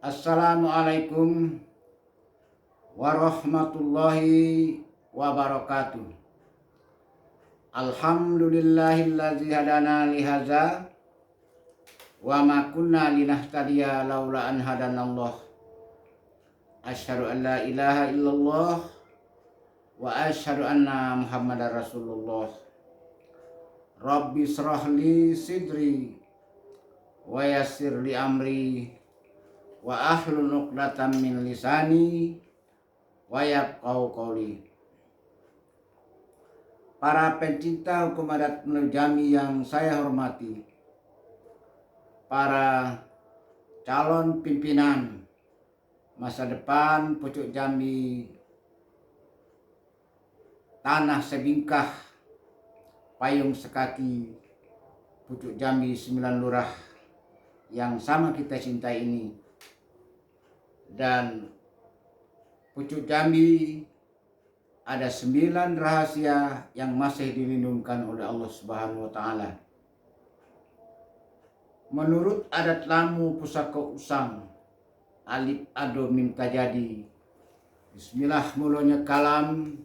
Assalamualaikum warahmatullahi wabarakatuh. Alhamdulillahillazi hadana lihaza wa ma kunna linahtadiya laula an hadanallah. Asyhadu an la ilaha illallah wa asyhadu anna Muhammadar Rasulullah. Rabbi shrah li sidri wa yassir li amri wa ahlul 'uqdatam min lisani wa yafqahu qawli. Para pencinta hukum adat Melayu Jambi yang saya hormati, para calon pimpinan masa depan Pucuk Jambi, tanah sebingkah, payung sekaki, Pucuk Jambi 9 lurah yang sama kita cintai ini, dan Pucuk Jambi ada 9 rahasia yang masih dilindungkan oleh Allah Subhanahu wa Ta'ala. Menurut adat Lamu Pusaka Usang, alif ado mim tajadi, bismillah mulanya kalam,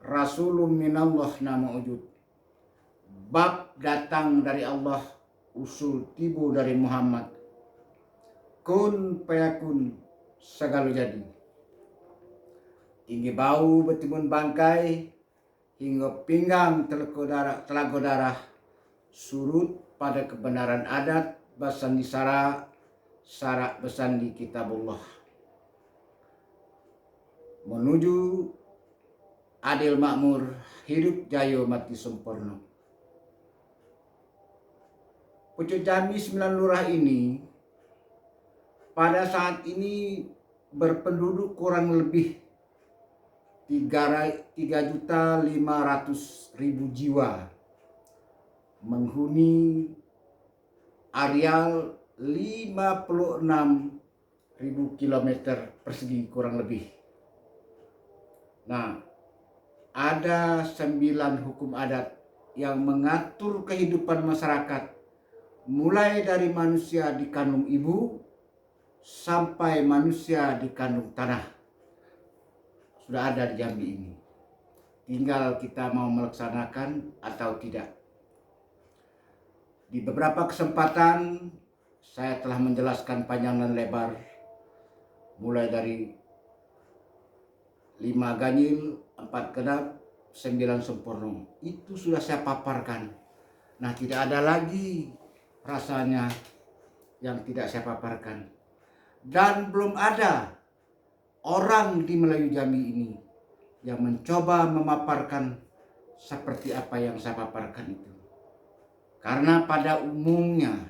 rasulun minallah nama wujud, bab datang dari Allah, usul tibu dari Muhammad, kun payakun segala jadi. Tinggi bau bertimbun bangkai, hingga pinggang telaga darah, surut pada kebenaran adat, basandi sara, syarak besandi kitabullah. Menuju adil makmur, hidup jaya mati sempurna. Pucuk Jambi 9 lurah ini pada saat ini berpenduduk kurang lebih 3.500.000 jiwa, menghuni areal 56.000 km persegi kurang lebih. Nah, ada 9 hukum adat yang mengatur kehidupan masyarakat, mulai dari manusia di kandung ibu sampai manusia di kandung tanah. Sudah ada di Jambi ini. Tinggal kita mau melaksanakan atau tidak. Di beberapa kesempatan saya telah menjelaskan panjang dan lebar, mulai dari 5 ganjil, 4 genap, 9 sempurna. Itu sudah saya paparkan. Nah, tidak ada lagi rasanya yang tidak saya paparkan. Dan belum ada orang di Melayu Jambi ini yang mencoba memaparkan seperti apa yang saya paparkan itu. Karena pada umumnya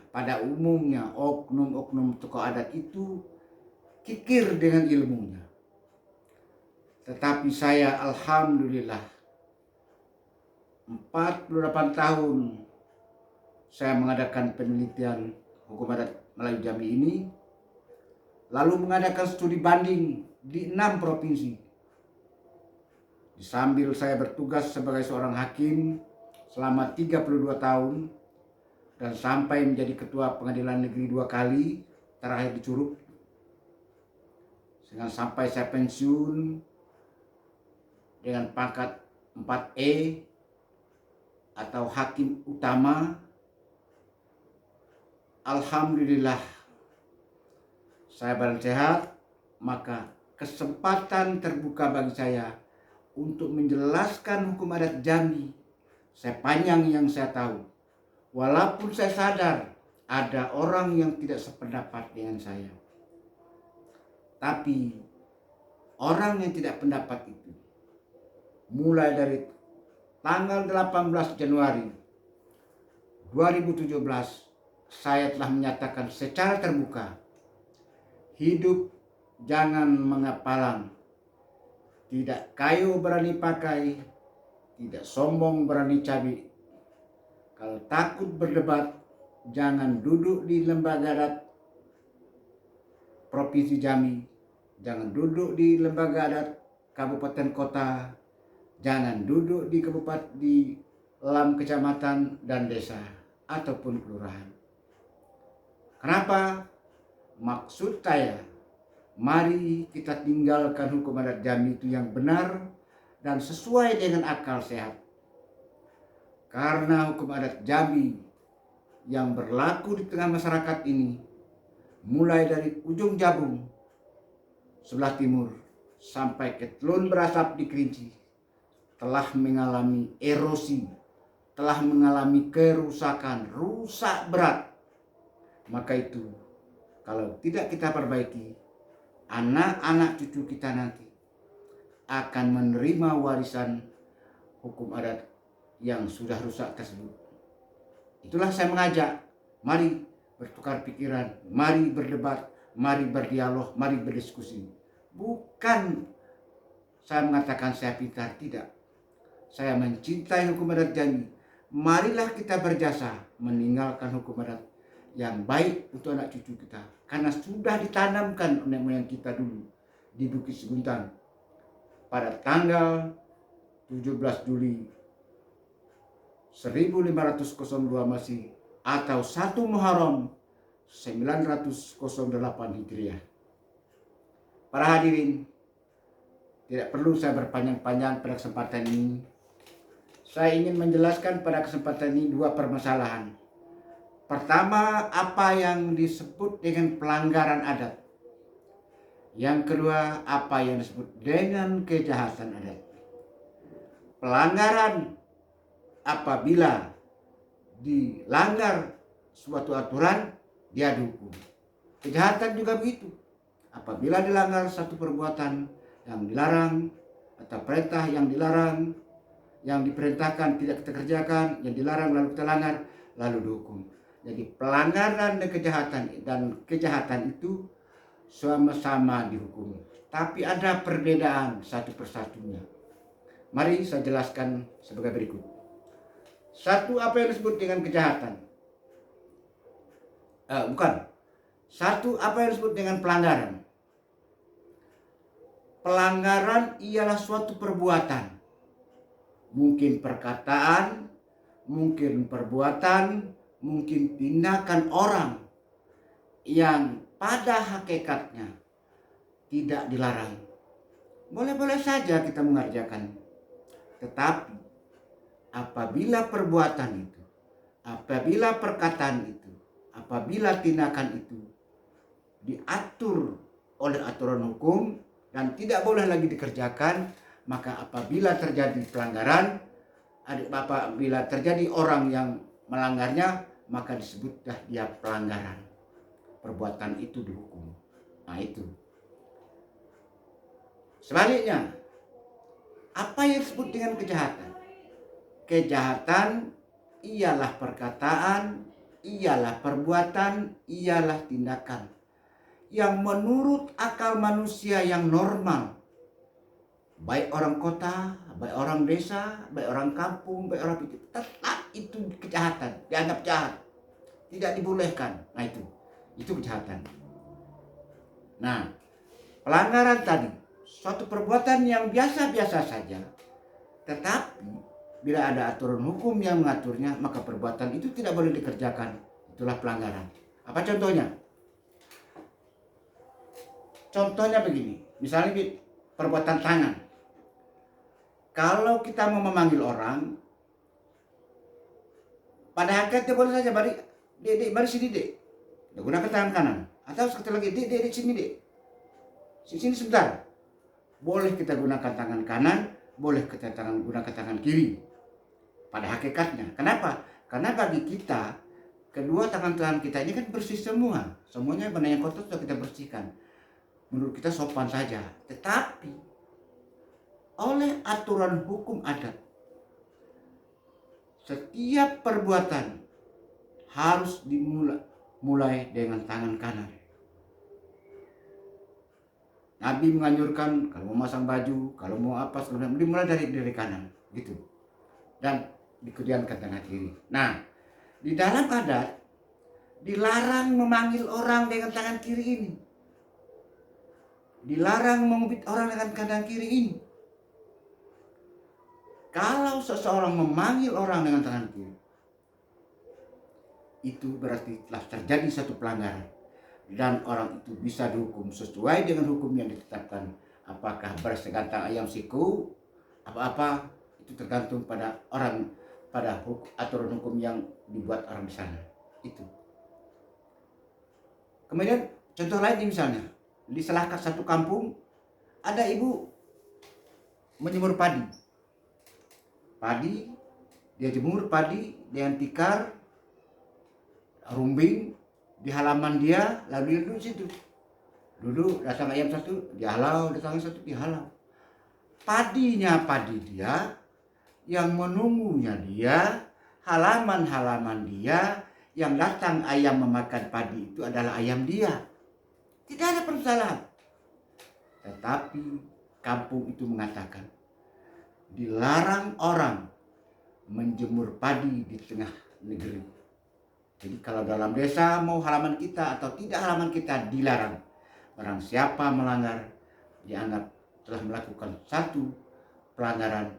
oknum-oknum tokoh adat itu kikir dengan ilmunya. Tetapi saya alhamdulillah 48 tahun saya mengadakan penelitian hukum adat Melayu Jambi ini, lalu mengadakan studi banding di 6 provinsi. Sambil saya bertugas sebagai seorang hakim selama 32 tahun dan sampai menjadi ketua pengadilan negeri 2 kali, terakhir di Curug. Sehingga sampai saya pensiun dengan pangkat 4E atau hakim utama. Alhamdulillah saya badan sehat, maka kesempatan terbuka bagi saya untuk menjelaskan hukum adat Jambi sepanjang yang saya tahu. Walaupun saya sadar ada orang yang tidak sependapat dengan saya, tapi orang yang tidak pendapat itu mulai dari tanggal 18 Januari 2017 saya telah menyatakan secara terbuka, hidup jangan mengapalang, tidak kayu berani pakai, tidak sombong berani cabi. Kalau takut berdebat, jangan duduk di lembaga adat Provinsi Jambi, jangan duduk di lembaga adat kabupaten kota, jangan duduk di dalam kecamatan dan desa ataupun kelurahan. Kenapa? Maksud saya, mari kita tinggalkan hukum adat Jambi itu yang benar dan sesuai dengan akal sehat. Karena hukum adat Jambi yang berlaku di tengah masyarakat ini, mulai dari ujung Jabung sebelah timur sampai ke Telun Berasap di Kerinci, telah mengalami erosi, telah mengalami kerusakan, rusak berat. Maka itu, kalau tidak kita perbaiki, anak-anak cucu kita nanti akan menerima warisan hukum adat yang sudah rusak tersebut. Itulah saya mengajak, mari bertukar pikiran, mari berdebat, mari berdialog, mari berdiskusi. Bukan saya mengatakan saya pintar, tidak. Saya mencintai hukum adat Jambi. Marilah kita berjasa meninggalkan hukum adat yang baik untuk anak cucu kita. Karena sudah ditanamkan nenek moyang kita dulu di Bukit Seguntang pada tanggal 17 Juli 1502 Masih atau 1 Muharram 908 Hijriah. Para hadirin, tidak perlu saya berpanjang-panjang pada kesempatan ini. Saya ingin menjelaskan pada kesempatan ini dua permasalahan. Pertama, apa yang disebut dengan pelanggaran adat. Yang kedua, apa yang disebut dengan kejahatan adat. Pelanggaran apabila dilanggar suatu aturan, dia dihukum. Kejahatan juga begitu. Apabila dilanggar satu perbuatan yang dilarang atau perintah yang dilarang, yang diperintahkan tidak kita kerjakan, yang dilarang lalu kita langgar, lalu dihukum. Jadi pelanggaran dan kejahatan itu sama-sama dihukum. Tapi ada perbedaan satu persatunya. Mari saya jelaskan sebagai berikut. Satu, apa yang disebut dengan kejahatan? Satu, apa yang disebut dengan pelanggaran? Pelanggaran ialah suatu perbuatan. Mungkin perkataan, mungkin perbuatan, mungkin tindakan orang yang pada hakikatnya tidak dilarang. Boleh-boleh saja kita mengerjakan. Tetapi apabila perbuatan itu, apabila perkataan itu, apabila tindakan itu diatur oleh aturan hukum dan tidak boleh lagi dikerjakan, maka apabila terjadi pelanggaran, apabila terjadi orang yang melanggarnya, maka disebutlah dia pelanggaran. Perbuatan itu dihukum. Nah itu. Sebaliknya, apa yang disebut dengan kejahatan? Kejahatan ialah perkataan, ialah perbuatan, ialah tindakan yang menurut akal manusia yang normal, baik orang kota, baik orang desa, baik orang kampung, baik orang itu, tetap itu kejahatan, dianggap jahat, tidak dibolehkan. Nah itu kejahatan. Nah, pelanggaran tadi suatu perbuatan yang biasa-biasa saja, tetapi bila ada aturan hukum yang mengaturnya, maka perbuatan itu tidak boleh dikerjakan. Itulah pelanggaran. Apa contohnya? Contohnya begini, misalnya perbuatan tangan. Kalau kita mau memanggil orang, pada hakikatnya boleh saja, mari sini dek. Gunakan tangan kanan. Atau sekali lagi, dek sini dek. Sini sebentar. Boleh kita gunakan tangan kanan, boleh kita gunakan tangan kiri. Pada hakikatnya. Kenapa? Karena bagi kita, kedua tangan kita ini kan bersih semua. Semuanya mana yang kotor sudah kita bersihkan. Menurut kita sopan saja. Tetapi oleh aturan hukum adat, setiap perbuatan harus dimulai dengan tangan kanan. Nabi menganjurkan kalau mau masang baju, kalau mau apa, dimulai dari kanan, gitu. Dan dikemudiankan tangan kiri. Nah, di dalam adat dilarang memanggil orang dengan tangan kiri ini. Dilarang mengubit orang dengan tangan kiri ini. Kalau seseorang memanggil orang dengan tangan kiri, itu berarti telah terjadi satu pelanggaran. dan orang itu bisa dihukum sesuai dengan hukum yang ditetapkan. Apakah beras segantang ayam siku, apa-apa itu tergantung pada orang, pada aturan hukum yang dibuat orang di sana. Itu. Kemudian contoh lain misalnya di salah satu kampung ada ibu menjemur padi. Dia jemur padi dengan tikar, rumbing di halaman dia, lalu dia duduk situ. Duduk, datang ayam satu, dihalau, datang satu, dihalau. Padinya padi dia, yang menunggunya dia, halaman-halaman dia, yang datang ayam memakan padi itu adalah ayam dia. Tidak ada permasalahan. Tetapi kampung itu mengatakan dilarang orang menjemur padi di tengah negeri. Jadi kalau dalam desa mau halaman kita atau tidak halaman kita dilarang. Barang siapa melanggar dianggap telah melakukan satu pelanggaran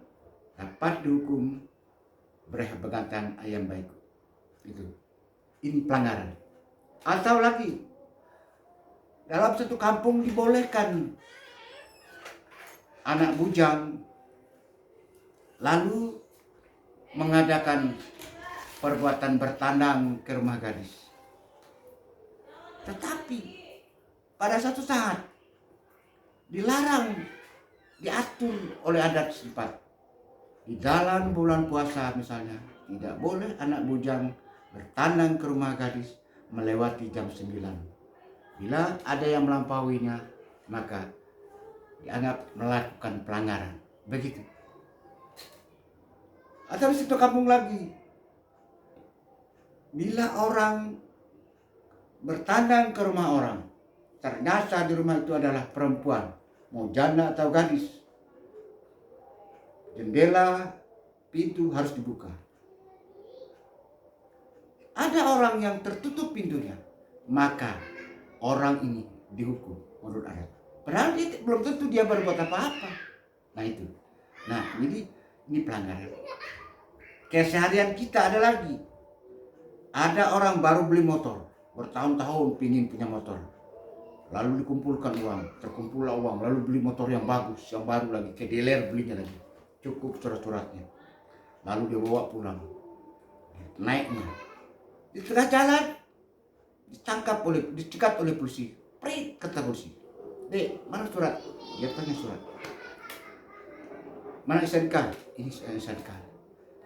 dapat dihukum begantan ayam baik. Itu. Ini pelanggaran. Atau lagi dalam satu kampung dibolehkan anak bujang lalu mengadakan perbuatan bertandang ke rumah gadis. Tetapi pada suatu saat dilarang, diatur oleh adat setempat. Di dalam bulan puasa misalnya, tidak boleh anak bujang bertandang ke rumah gadis melewati jam 9. Bila ada yang melampauinya, maka dianggap melakukan pelanggaran. Begitu. Atau di situ kampung lagi, bila orang bertandang ke rumah orang, ternyata di rumah itu adalah perempuan, mau janda atau gadis, jendela, pintu harus dibuka. Ada orang yang tertutup pintunya, maka orang ini dihukum menurut adat. Padahal dia belum tentu dia berbuat apa-apa. Nah itu. Nah ini pelanggaran. Keseharian kita ada lagi. Ada orang baru beli motor, bertahun-tahun pingin punya motor. Lalu dikumpulkan uang, terkumpullah uang, lalu beli motor yang bagus, yang baru lagi, ke dealer belinya lagi. Cukup surat-suratnya. Lalu dia bawa pulang. Naiknya. Di tengah jalan dicegat oleh polisi. Prit, kata polisi. Dek, mana surat? Dia tanya surat. Mana SNK? Ini SNK.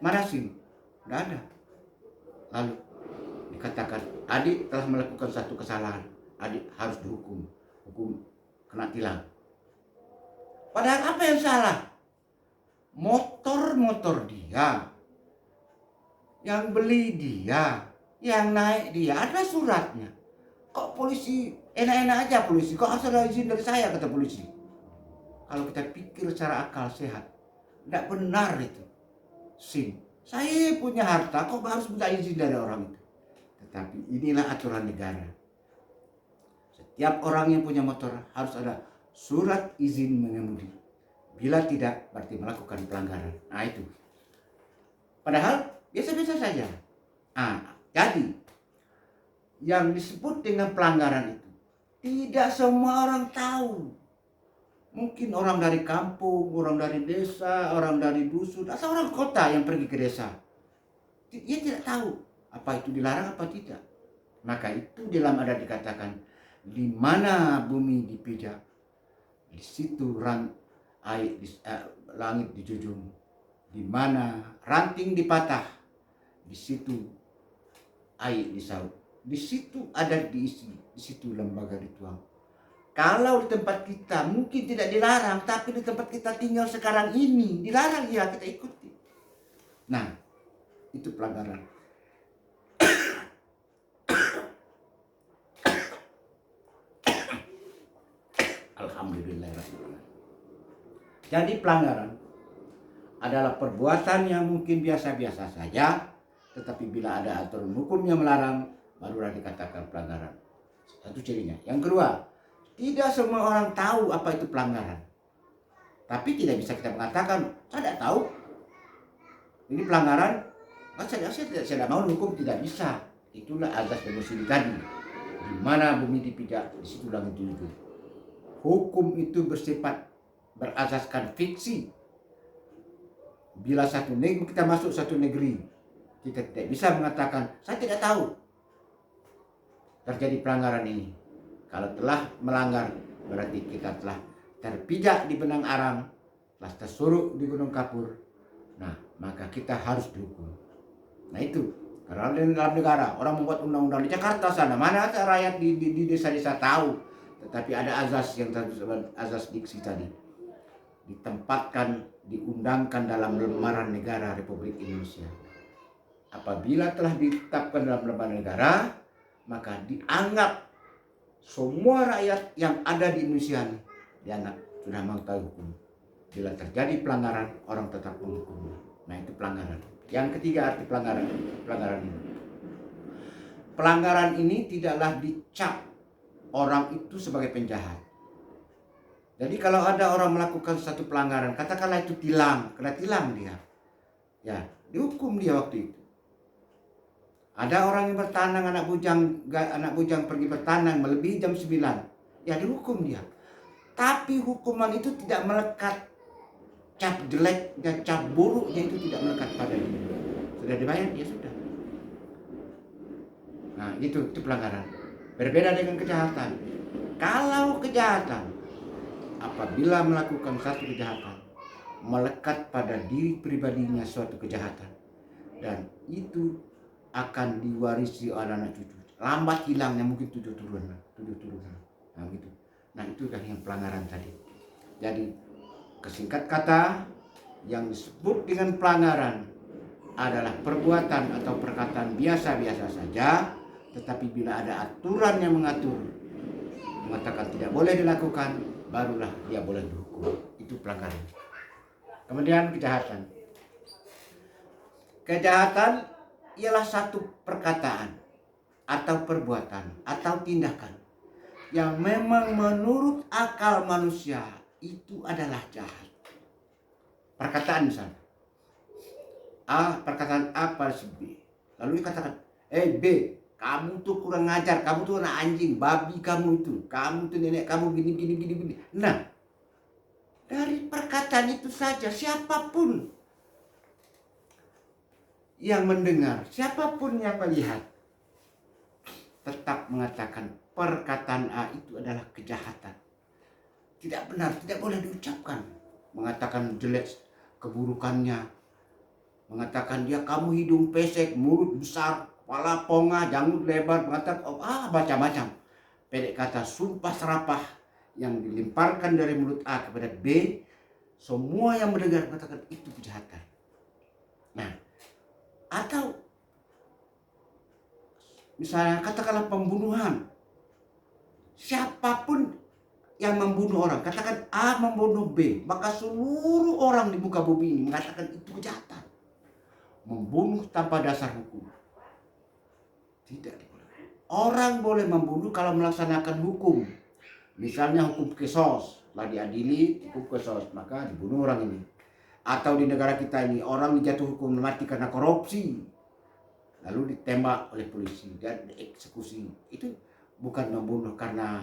Mana SIM? Tidak ada. Lalu dikatakan adik telah melakukan satu kesalahan, adik harus dihukum, hukum kena tilang. Padahal apa yang salah? Motor dia, yang beli dia, yang naik dia, ada suratnya. Kok polisi enak-enak aja polisi? Kok harus ada izin dari saya, kata polisi. Kalau kita pikir secara akal sehat, tidak benar itu. SIM, saya punya harta, kok harus minta izin dari orang itu? Tetapi inilah aturan negara. Setiap orang yang punya motor harus ada surat izin mengemudi. Bila tidak, berarti melakukan pelanggaran. Nah itu. Padahal biasa-biasa saja. Jadi yang disebut dengan pelanggaran itu tidak semua orang tahu. Mungkin orang dari kampung, orang dari desa, orang dari dusun, atau orang kota yang pergi ke desa. Dia tidak tahu apa itu dilarang apa tidak. Maka itu dalam adat dikatakan, di mana bumi dipijak, di situ langit dijunjung. Di mana ranting dipatah, di situ air disaut. Di situ adat diisi, di situ lembaga dituang. Kalau di tempat kita mungkin tidak dilarang, tapi di tempat kita tinggal sekarang ini dilarang, ya kita ikuti. Nah, itu pelanggaran. Alhamdulillahirrahmanirrahim. Jadi pelanggaran adalah perbuatan yang mungkin biasa-biasa saja, tetapi bila ada aturan hukum yang melarang, barulah dikatakan pelanggaran. Satu cirinya. Yang kedua, tidak semua orang tahu apa itu pelanggaran. Tapi tidak bisa kita mengatakan, saya tidak tahu. Ini pelanggaran, saya tidak mau hukum, tidak bisa. Itulah azas domisili tadi. Di mana bumi dipijak, di situ langit dijunjung. Hukum itu bersifat berasaskan fiksi. Bila satu negeri, kita masuk satu negeri, kita tidak bisa mengatakan saya tidak tahu terjadi pelanggaran ini. Kalau telah melanggar, berarti kita telah terpijak di benang Aram, telah tersuruk di Gunung Kapur. Nah, maka kita harus dihukum. Nah itu, karena dalam negara orang membuat undang-undang di Jakarta sana, mana ada rakyat di desa-desa tahu. Tetapi ada azas yang disebut azas diksi tadi, ditempatkan, diundangkan dalam lembaran negara Republik Indonesia. Apabila telah ditetapkan dalam lembaran negara, maka dianggap semua rakyat yang ada di Indonesia ini dianggap sudah mengetahui hukum. Bila terjadi pelanggaran, orang tetap menghukumnya. Nah itu pelanggaran. Yang ketiga arti pelanggaran ini. Pelanggaran ini tidaklah dicap orang itu sebagai penjahat. Jadi kalau ada orang melakukan satu pelanggaran, katakanlah itu tilang, kena tilang dia, ya dihukum dia waktu itu. Ada orang yang bertanang, anak bujang pergi bertanang melebihi jam 9, ya dihukum dia. Tapi hukuman itu tidak melekat, cap jeleknya, cap buruknya itu tidak melekat pada dia. Sudah dibayar, ya sudah. Nah itu pelanggaran. Berbeda dengan kejahatan. Kalau kejahatan, apabila melakukan satu kejahatan, melekat pada diri pribadinya suatu kejahatan, dan itu akan diwarisi oleh anak cucu. Lambat hilangnya mungkin 7 turunan. Nah gitu. Nah itu kan yang pelanggaran tadi. Jadi kesingkat kata, yang disebut dengan pelanggaran adalah perbuatan atau perkataan biasa-biasa saja, tetapi bila ada aturan yang mengatur, mengatakan tidak boleh dilakukan, barulah dia boleh dihukum. Itu pelanggaran. Kemudian kejahatan. Kejahatan ialah satu perkataan atau perbuatan atau tindakan yang memang menurut akal manusia itu adalah jahat. Perkataan misalnya, perkataan A pada si B, lalu dikatakan, B, kamu tuh kurang ngajar, kamu tuh anak anjing, babi kamu tuh nenek kamu gini. Nah, dari perkataan itu saja siapapun yang mendengar, siapapun yang melihat, tetap mengatakan perkataan A itu adalah kejahatan. Tidak benar, tidak boleh diucapkan. Mengatakan jelek keburukannya, mengatakan dia kamu hidung pesek, mulut besar, kepala pongah, janggut lebar, mengatakan macam-macam. Pendek kata sumpah serapah yang dilemparkan dari mulut A kepada B, semua yang mendengar mengatakan itu kejahatan. Nah, atau misalnya katakanlah pembunuhan, siapapun yang membunuh orang, katakan A membunuh B, maka seluruh orang di muka bumi ini mengatakan itu kejahatan. Membunuh tanpa dasar hukum tidak boleh. Orang boleh membunuh kalau melaksanakan hukum. Misalnya hukum kesos, setelah diadili hukum kesos, maka dibunuh orang ini. Atau di negara kita ini orang dijatuh hukum mati karena korupsi, lalu ditembak oleh polisi dan dieksekusi. Itu bukan membunuh karena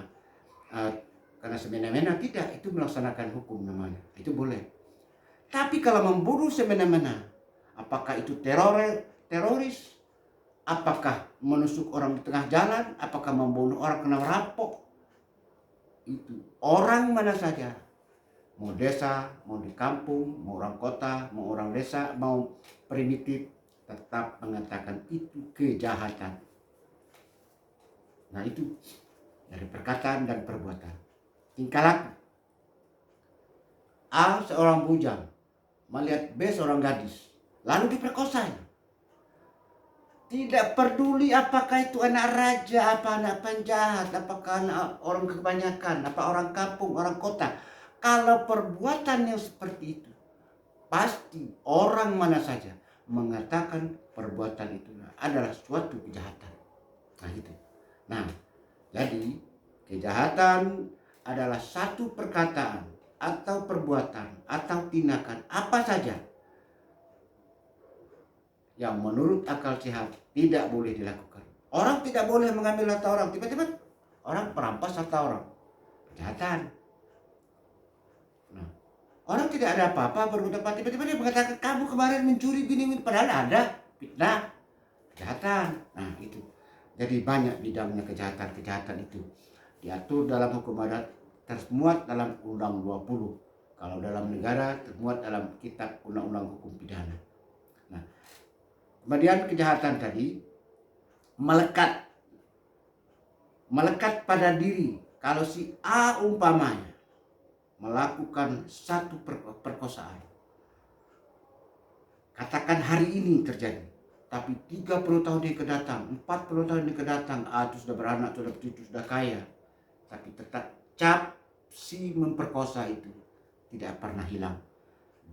semena-mena, tidak. Itu melaksanakan hukum namanya. Itu boleh. Tapi kalau membunuh semena-mena, apakah itu teroris? Apakah menusuk orang di tengah jalan? Apakah membunuh orang kena merampok? Itu orang mana saja, mau desa, mau di kampung, mau orang kota, mau orang desa, mau primitif, tetap mengatakan itu kejahatan. Nah itu dari perkataan dan perbuatan. Tingkah laku. A seorang bujang melihat B seorang gadis, lalu diperkosanya. Tidak peduli apakah itu anak raja, apa anak penjahat, apakah anak orang kebanyakan, apa orang kampung, orang kota. Kalau perbuatan yang seperti itu, pasti orang mana saja mengatakan perbuatan itu adalah suatu kejahatan. Nah gitu. Nah, jadi kejahatan adalah satu perkataan atau perbuatan atau tindakan apa saja yang menurut akal sehat tidak boleh dilakukan. Orang tidak boleh mengambil harta orang. Tiba-tiba orang merampas harta orang. Kejahatan. Nah, orang tidak ada apa-apa baru dapat, tiba-tiba dia mengatakan kamu kemarin mencuri gini, padahal ada fitnah, kejahatan. Nah itu. Jadi banyak bidangnya kejahatan-kejahatan itu. Diatur dalam hukum adat, termuat dalam Undang 20. Kalau dalam negara termuat dalam kitab Undang-Undang Hukum Pidana. Nah, kemudian kejahatan tadi melekat pada diri. Kalau si A umpamanya melakukan satu perkosaan, katakan hari ini terjadi, tapi 30 tahun yang kedatang, 40 tahun yang kedatang, A itu sudah beranak, sudah bercucu, sudah kaya, tapi tetap cap si memperkosa itu tidak pernah hilang.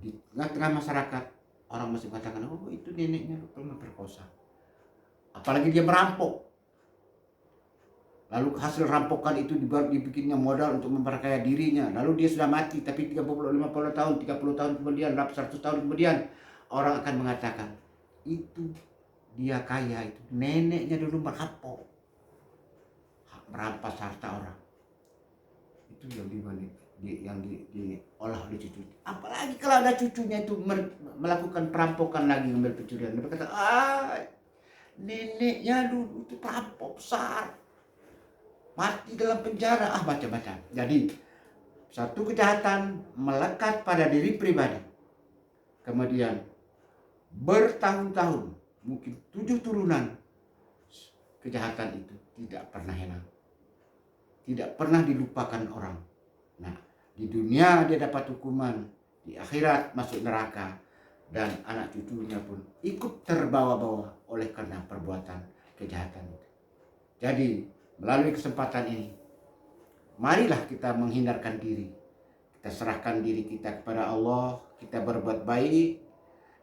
Di tengah-tengah masyarakat orang masih mengatakan, oh itu neneknya memperkosa. Apalagi dia merampok, lalu hasil rampokan itu dibikinnya modal untuk memperkaya dirinya, lalu dia sudah mati, tapi 50 tahun 30 tahun kemudian, 100 tahun kemudian, orang akan mengatakan itu dia kaya, itu neneknya dulu merampok, merampas harta orang. Itu yang diolah oleh cucu. Apalagi kalau ada cucunya itu melakukan perampokan lagi, ngambil pencurian, dia berkata, neneknya dulu itu perampok besar, mati dalam penjara, macam-macam. Jadi satu kejahatan melekat pada diri pribadi, kemudian bertahun-tahun, mungkin 7 turunan, kejahatan itu tidak pernah hilang, tidak pernah dilupakan orang. Nah, di dunia dia dapat hukuman, di akhirat masuk neraka, dan anak cucunya pun ikut terbawa-bawa oleh karena perbuatan kejahatan itu. Jadi melalui kesempatan ini, marilah kita menghindarkan diri, kita serahkan diri kita kepada Allah, kita berbuat baik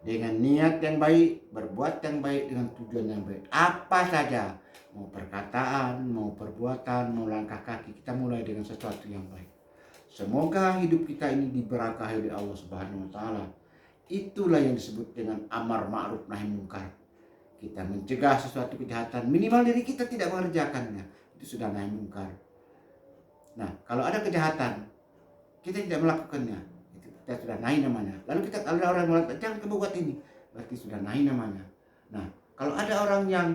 dengan niat yang baik, berbuat yang baik dengan tujuan yang baik. Apa saja, mau perkataan, mau perbuatan, mau langkah kaki, kita mulai dengan sesuatu yang baik. Semoga hidup kita ini diberkahi oleh Allah Subhanahu wa taala. Itulah yang disebut dengan amar ma'ruf nahi munkar. Kita mencegah sesuatu kejahatan, minimal diri kita tidak mengerjakannya, itu sudah nahi munkar. Nah, kalau ada kejahatan, kita tidak melakukannya, itu kita sudah nahi namanya. Lalu kita, kalau ada orang mengatakan jangan kamu buat ini, berarti sudah nahi namanya. Nah, kalau ada orang yang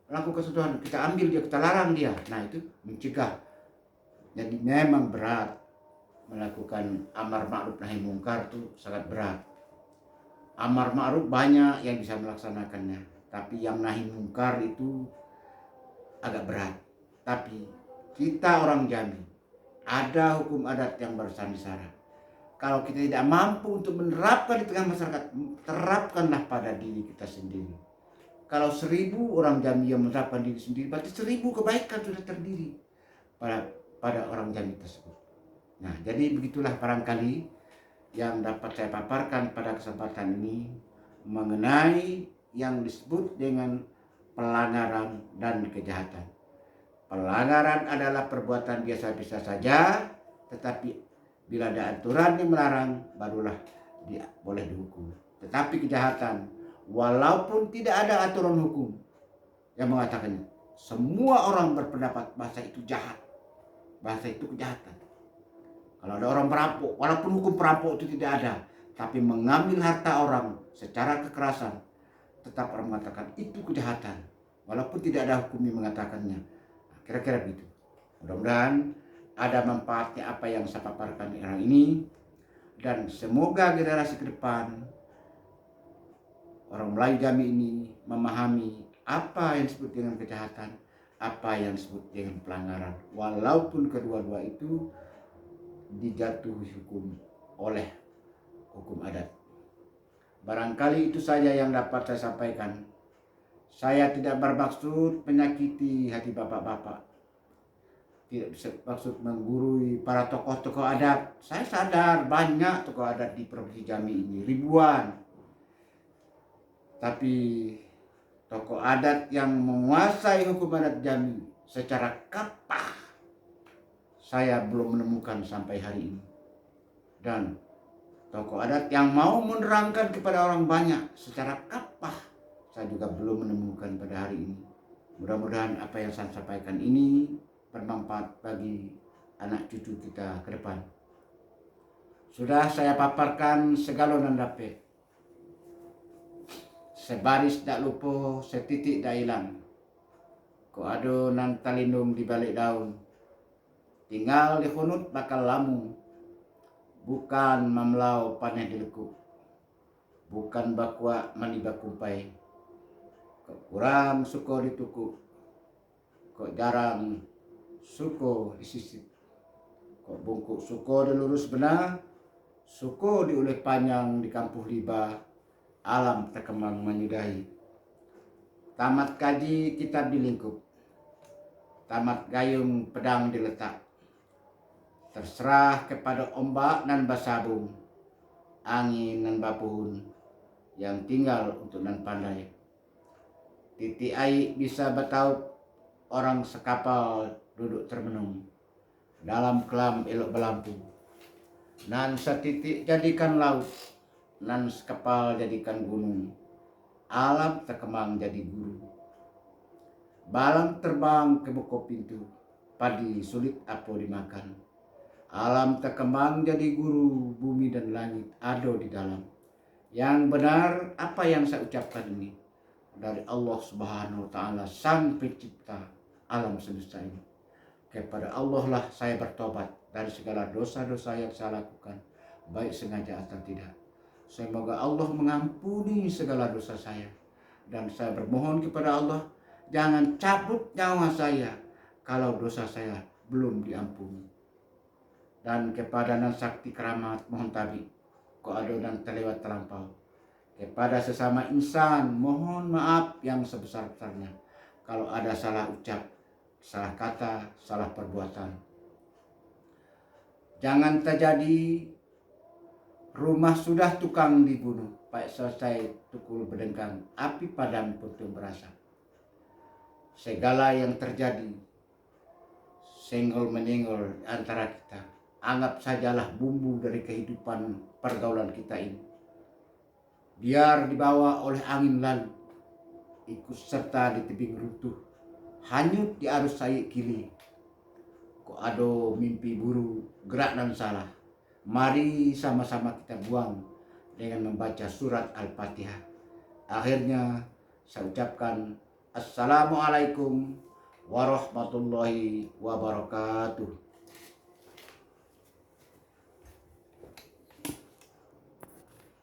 melakukan sesuatu, kita ambil dia, kita larang dia, nah itu mencegah. Jadi memang berat melakukan amar ma'ruf nahi munkar, itu sangat berat. Amar ma'ruf banyak yang bisa melaksanakannya, tapi yang nahi munkar itu agak berat. Tapi kita orang Jambi, ada hukum adat yang bersyarat. Kalau kita tidak mampu untuk menerapkan di tengah masyarakat, terapkanlah pada diri kita sendiri. Kalau 1000 orang Jambi yang menerapkan diri sendiri, berarti 1000 kebaikan sudah terdiri pada orang Jambi tersebut. Nah, jadi begitulah barangkali yang dapat saya paparkan pada kesempatan ini mengenai yang disebut dengan pelanggaran dan kejahatan. Pelanggaran adalah perbuatan biasa-biasa saja, tetapi bila ada aturan yang melarang, barulah dia boleh dihukum. Tetapi kejahatan, walaupun tidak ada aturan hukum yang mengatakannya, semua orang berpendapat bahasa itu jahat, bahasa itu kejahatan. Kalau ada orang perampok, walaupun hukum perampok itu tidak ada, tapi mengambil harta orang secara kekerasan, tetap orang mengatakan itu kejahatan, walaupun tidak ada hukum yang mengatakannya. Nah, kira-kira begitu. Mudah-mudahan ada manfaatnya apa yang saya paparkan hari ini, dan semoga generasi ke depan orang Melayu Jambi ini memahami apa yang disebut dengan kejahatan, apa yang disebut dengan pelanggaran, walaupun kedua-dua itu dijatuhi hukum oleh hukum adat. Barangkali itu saja yang dapat saya sampaikan. Saya tidak bermaksud menyakiti hati bapak-bapak, tidak bermaksud menggurui para tokoh-tokoh adat. Saya sadar banyak tokoh adat di Provinsi Jambi ini, ribuan. Tapi tokoh adat yang menguasai hukum adat Jambi secara kapal saya belum menemukan sampai hari ini. Dan tokoh adat yang mau menerangkan kepada orang banyak secara kapal, saya juga belum menemukan pada hari ini. Mudah-mudahan apa yang saya sampaikan ini bermanfaat bagi anak cucu kita ke depan. Sudah saya paparkan segalonan dape. Sebaris dak lupa, setitik dak hilang. Ko ado nan talindung di balik daun. Tinggal di hunut bakal lamu. Bukan mamlau paneh dilekuk. Bukan bakwa mani bakumpai. Kok kurang suko ditukuk. Kok jarang suko disisip. Kok bungkuk suko dilurus benar. Suko diulih panjang di kampuh liba. Alam terkembang menyudahi. Tamat kaji kitab dilingkup. Tamat gayung pedang diletak. Terserah kepada ombak nan basabung. Angin nan bapuhun. Yang tinggal untuk nan pandai. Titik air bisa bertaut, orang sekapal duduk termenung. Dalam kelam elok belampu. Nan setitik jadikan laut, nan sekapal jadikan gunung. Alam terkembang jadi guru. Balang terbang ke buku pintu, padi sulit apa dimakan. Alam terkembang jadi guru, bumi dan langit ada di dalam. Yang benar apa yang saya ucapkan ini dari Allah Subhanahu wa taala, sang pencipta alam semesta ini. Kepada Allah lah saya bertobat dari segala dosa-dosa yang saya lakukan, baik sengaja atau tidak. Semoga Allah mengampuni segala dosa saya. Dan saya bermohon kepada Allah, jangan cabut nyawa saya kalau dosa saya belum diampuni. Dan kepada nan sakti keramat mohon tabi, kok ada dan terlewat terlampau. Kepada sesama insan mohon maaf yang sebesar-besarnya kalau ada salah ucap, salah kata, salah perbuatan. Jangan terjadi rumah sudah tukang dibunuh, baik selesai tukul berdengkang, api padam pun berasap. Segala yang terjadi senggol menyenggol antara kita, anggap sajalah bumbu dari kehidupan pergaulan kita ini. Biar dibawa oleh angin lalu, ikut serta di tebing runtuh, hanyut di arus sayik kili. Kok ado mimpi buru, gerak dan salah. Mari sama-sama kita buang dengan membaca surat Al-Fatihah. Akhirnya saya ucapkan Assalamualaikum warahmatullahi wabarakatuh.